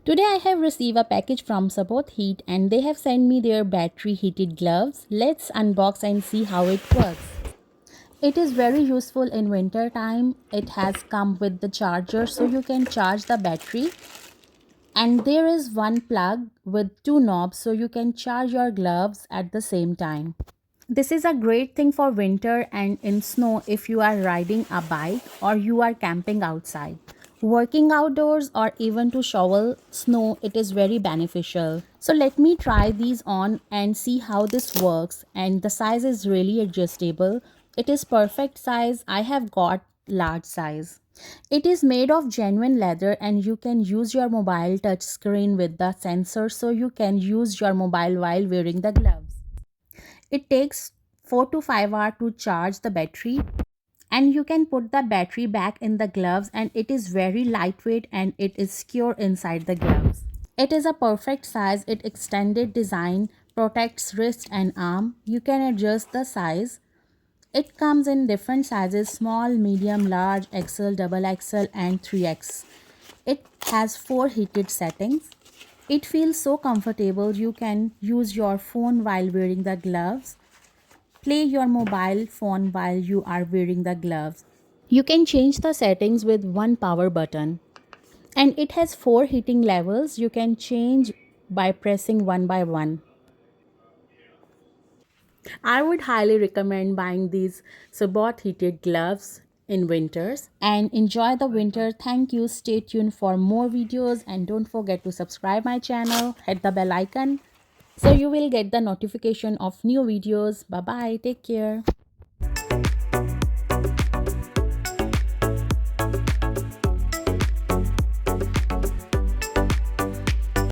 Today I have received a package from Sabotheat Heat and they have sent me their battery heated gloves. Let's unbox and see how it works. It is very useful in winter time. It has come with the charger so you can charge the battery. And there is one plug with two knobs so you can charge your gloves at the same time. This is a great thing for winter and in snow if you are riding a bike or you are camping outside. Working outdoors or even to shovel snow, it is very beneficial. So let me try these on and see how this works, and the size is really adjustable. It is perfect size. I have got large size. It is made of genuine leather and you can use your mobile touch screen with the sensor so you can use your mobile while wearing the gloves. It takes 4 to 5 hours to charge the battery, and you can put the battery back in the gloves, and it is very lightweight and it is secure inside the gloves. It is a perfect size. It extended design protects wrist and arm. You can adjust the size. It comes in different sizes: small, medium, large, XL, double XL and 3X. It has 4 heated settings. It feels so comfortable. You can use your phone while wearing the gloves. Play your mobile phone while you are wearing the gloves. You can change the settings with one power button. And it has 4 heating levels. You can change by pressing one by one. I would highly recommend buying these Sabot heated gloves in winters and enjoy the winter. Thank you. Stay tuned for more videos and don't forget to subscribe my channel. Hit the bell icon so you will get the notification of new videos. Bye bye. Take care.